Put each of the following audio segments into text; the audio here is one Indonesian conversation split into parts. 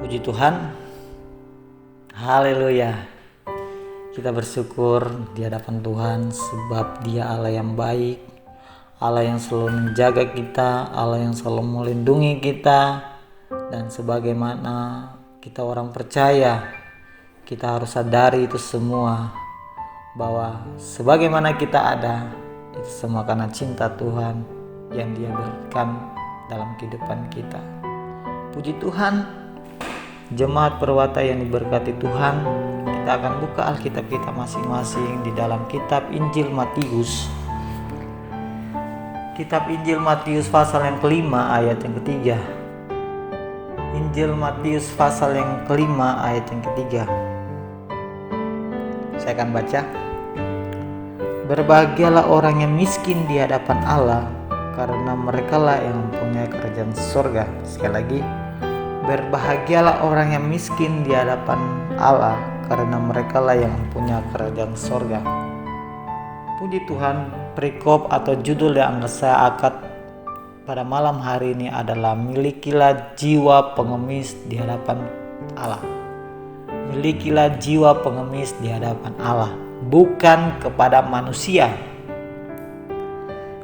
Puji Tuhan, haleluya. Kita bersyukur di hadapan Tuhan sebab Dia Allah yang baik, Allah yang selalu menjaga kita, Allah yang selalu melindungi kita. Dan sebagaimana kita orang percaya, kita harus sadari itu semua, bahwa sebagaimana kita ada, itu semua karena cinta Tuhan yang Dia berikan dalam kehidupan kita. Puji Tuhan, jemaat Perwata yang diberkati Tuhan, kita akan buka Alkitab kita masing-masing di dalam kitab Injil Matius. Kitab Injil Matius pasal yang kelima ayat yang ketiga. Injil Matius pasal yang kelima ayat yang ketiga. Saya akan baca. Berbahagialah orang yang miskin di hadapan Allah, karena merekalah yang mempunyai kerajaan surga. Sekali lagi, berbahagialah orang yang miskin di hadapan Allah, karena merekalah yang mempunyai kerajaan surga. Puji Tuhan, perikop atau judul yang saya angkat pada malam hari ini adalah milikilah jiwa pengemis di hadapan Allah. Milikilah jiwa pengemis di hadapan Allah, bukan kepada manusia.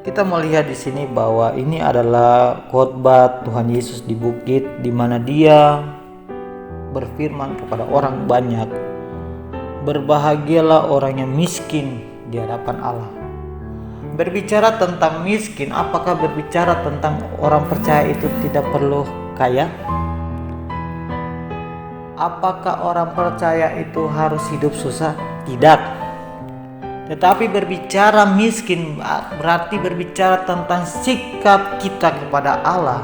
Kita melihat di sini bahwa ini adalah khotbah Tuhan Yesus di bukit, di mana Dia berfirman kepada orang banyak, berbahagialah orang yang miskin di hadapan Allah. Berbicara tentang miskin, apakah berbicara tentang orang percaya itu tidak perlu kaya? Apakah orang percaya itu harus hidup susah? Tidak. Tetapi berbicara miskin berarti berbicara tentang sikap kita kepada Allah,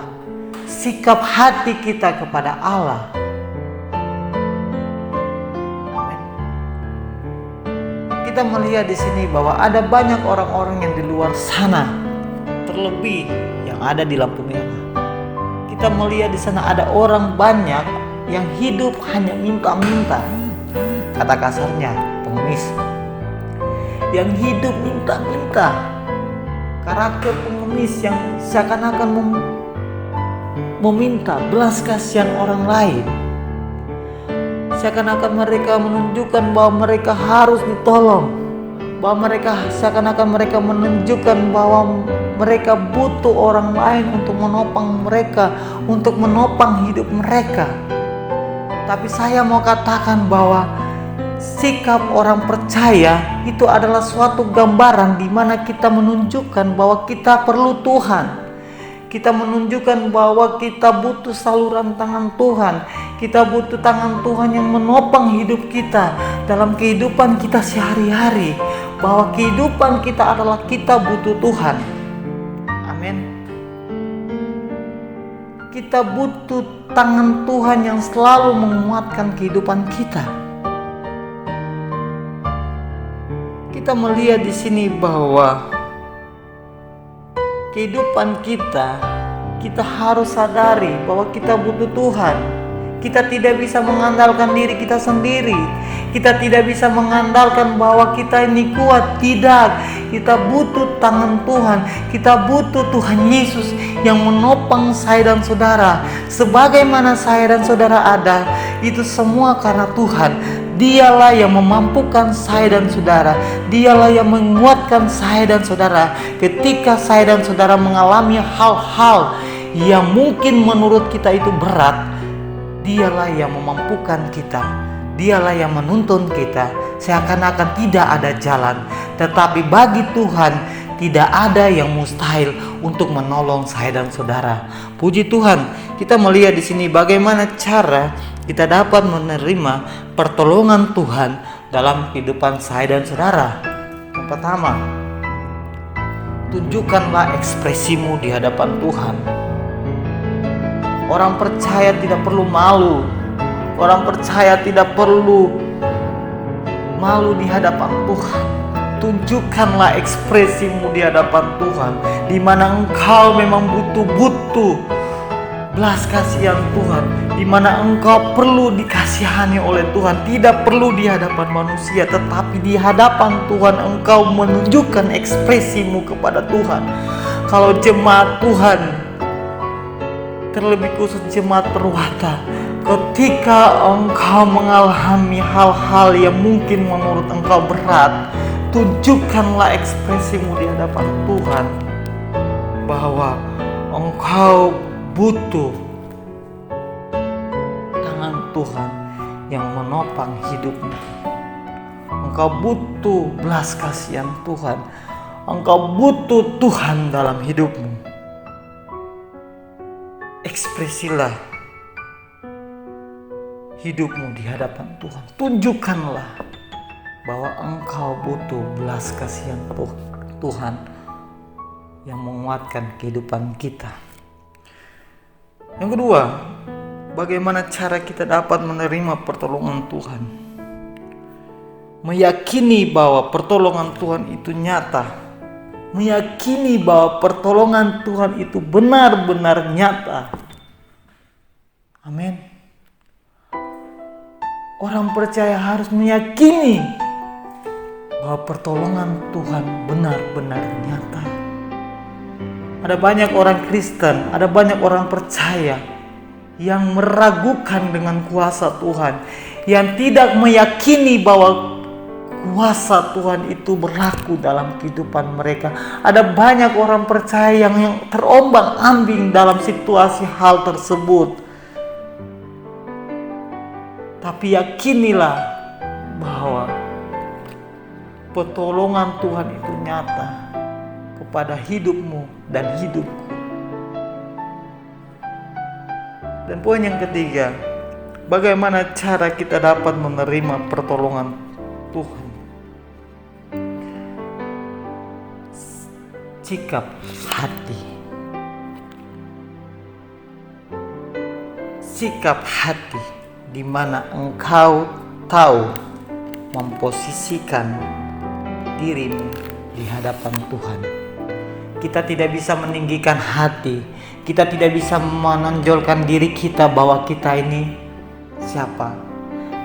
sikap hati kita kepada Allah. Kita melihat di sini bahwa ada banyak orang-orang yang di luar sana, terlebih yang ada di lampu merah. Kita melihat di sana ada orang banyak yang hidup hanya minta-minta, kata kasarnya pengemis. Yang hidup minta-minta, karakter pengemis yang seakan-akan meminta belas kasihan orang lain, seakan-akan mereka menunjukkan bahwa mereka harus ditolong, bahwa mereka seakan-akan mereka menunjukkan bahwa mereka butuh orang lain untuk menopang mereka, untuk menopang hidup mereka. Tapi saya mau katakan bahwa sikap orang percaya itu adalah suatu gambaran di mana kita menunjukkan bahwa kita perlu Tuhan. Kita menunjukkan bahwa kita butuh saluran tangan Tuhan. Kita butuh tangan Tuhan yang menopang hidup kita dalam kehidupan kita sehari-hari. Bahwa kehidupan kita adalah kita butuh Tuhan. Amin. Kita butuh tangan Tuhan yang selalu menguatkan kehidupan kita. Kita melihat di sini bahwa kehidupan kita harus sadari bahwa kita butuh Tuhan. Kita tidak bisa mengandalkan diri kita sendiri. Kita tidak bisa mengandalkan bahwa kita ini kuat. Tidak. Kita butuh tangan Tuhan. Kita butuh Tuhan Yesus yang menopang saya dan saudara. Sebagaimana saya dan saudara ada, itu semua karena Tuhan. Dialah yang memampukan saya dan saudara. Dialah yang menguatkan saya dan saudara ketika saya dan saudara mengalami hal-hal yang mungkin menurut kita itu berat. Dialah yang memampukan kita. Dialah yang menuntun kita. Seakan-akan tidak ada jalan, tetapi bagi Tuhan tidak ada yang mustahil untuk menolong saya dan saudara. Puji Tuhan, kita melihat di sini bagaimana cara kita dapat menerima pertolongan Tuhan dalam kehidupan saya dan saudara. Yang pertama, tunjukkanlah ekspresimu di hadapan Tuhan. Orang percaya tidak perlu malu. Orang percaya tidak perlu malu di hadapan Tuhan. Tunjukkanlah ekspresimu di hadapan Tuhan, di mana engkau memang butuh belas kasihan Tuhan, di mana engkau perlu dikasihani oleh Tuhan. Tidak perlu di hadapan manusia, tetapi di hadapan Tuhan engkau menunjukkan ekspresimu kepada Tuhan. Kalau jemaat Tuhan, terlebih khusus jemaat Perwata, Ketika engkau mengalami hal-hal yang mungkin menurut engkau berat, tunjukkanlah ekspresimu di hadapan Tuhan bahwa engkau butuh tangan Tuhan yang menopang hidupmu. Engkau butuh belas kasihan Tuhan. Engkau butuh Tuhan dalam hidupmu. Ekspresilah hidupmu di hadapan Tuhan. Tunjukkanlah bahwa engkau butuh belas kasihan Tuhan yang menguatkan kehidupan kita. Yang kedua, bagaimana cara kita dapat menerima pertolongan Tuhan? Meyakini bahwa pertolongan Tuhan itu nyata. Meyakini bahwa pertolongan Tuhan itu benar-benar nyata. Amin. Orang percaya harus meyakini bahwa pertolongan Tuhan benar-benar nyata. Ada banyak orang Kristen, ada banyak orang percaya yang meragukan dengan kuasa Tuhan, yang tidak meyakini bahwa kuasa Tuhan itu berlaku dalam kehidupan mereka. Ada banyak orang percaya yang terombang-ambing dalam situasi hal tersebut. Tapi yakinilah bahwa pertolongan Tuhan itu nyata kepada hidupmu dan hidupku. Dan poin yang ketiga, bagaimana cara kita dapat menerima pertolongan Tuhan? Sikap hati. Sikap hati di mana engkau tahu memposisikan dirimu di hadapan Tuhan. Kita tidak bisa meninggikan hati. Kita tidak bisa menonjolkan diri kita bahwa kita ini siapa.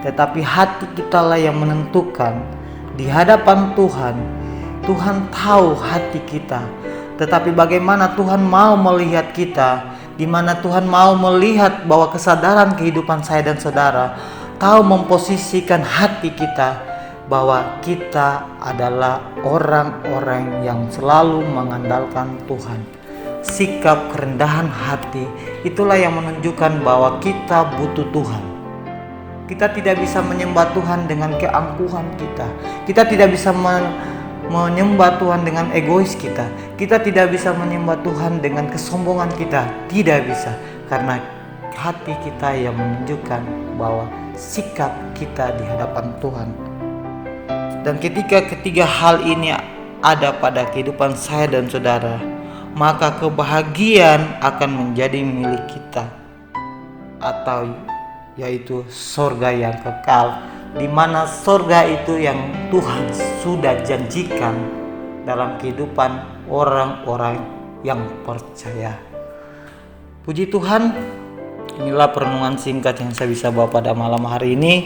Tetapi hati kita lah yang menentukan di hadapan Tuhan. Tuhan tahu hati kita, tetapi bagaimana Tuhan mau melihat kita, di mana Tuhan mau melihat bahwa kesadaran kehidupan saya dan saudara, tahu memposisikan hati kita bahwa kita adalah orang-orang yang selalu mengandalkan Tuhan. Sikap kerendahan hati itulah yang menunjukkan bahwa kita butuh Tuhan. Kita tidak bisa menyembah Tuhan dengan keangkuhan kita. Kita tidak bisa menyembah Tuhan dengan egois kita. Kita tidak bisa menyembah Tuhan dengan kesombongan kita. Tidak bisa, karena hati kita yang menunjukkan bahwa sikap kita di hadapan Tuhan. Dan ketika ketiga hal ini ada pada kehidupan saya dan saudara, maka kebahagiaan akan menjadi milik kita, atau yaitu surga yang kekal, di mana surga itu yang Tuhan sudah janjikan dalam kehidupan orang-orang yang percaya. Puji Tuhan, inilah perenungan singkat yang saya bisa bawa pada malam hari ini.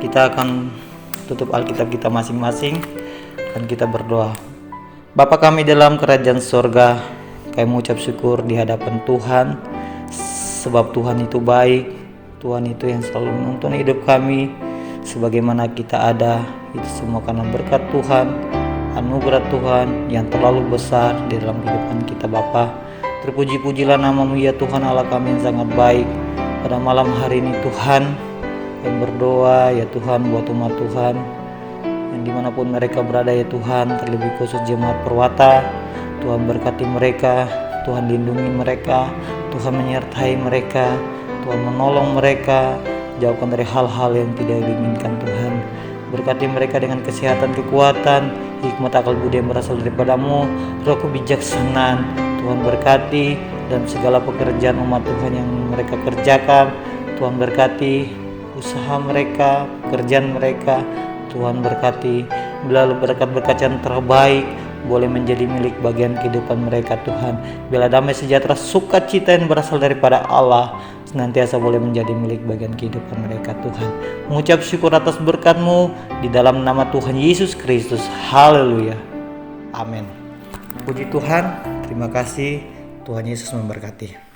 Kita akan tutup Alkitab kita masing-masing dan kita berdoa. Bapa kami dalam kerajaan surga, kami mengucap syukur di hadapan Tuhan, sebab Tuhan itu baik. Tuhan itu yang selalu menuntun hidup kami. Sebagaimana kita ada, itu semua karena berkat Tuhan, anugerah Tuhan yang terlalu besar di dalam kehidupan kita Bapa. Terpuji-pujilah nama-Mu ya Tuhan Allah kami yang sangat baik. Pada malam hari ini Tuhan, kami berdoa ya Tuhan buat umat Tuhan yang dimanapun mereka berada ya Tuhan, terlebih khusus jemaat Perwata. Tuhan berkati mereka, Tuhan lindungi mereka, Tuhan menyertai mereka, Tuhan menolong mereka, jauhkan dari hal-hal yang tidak diinginkan Tuhan. Berkati mereka dengan kesehatan, kekuatan, hikmat, akal budi yang berasal daripada-Mu, roh kebijaksanaan. Tuhan berkati dalam segala pekerjaan umat Tuhan yang mereka kerjakan. Tuhan berkati usaha mereka, pekerjaan mereka. Tuhan berkati bila berkat-berkat yang terbaik boleh menjadi milik bagian kehidupan mereka Tuhan. Bila damai sejahtera, sukacita yang berasal daripada Allah senantiasa boleh menjadi milik bagian kehidupan mereka Tuhan. Mengucap syukur atas berkat-Mu di dalam nama Tuhan Yesus Kristus. Haleluya. Amin. Puji Tuhan. Terima kasih. Tuhan Yesus memberkati.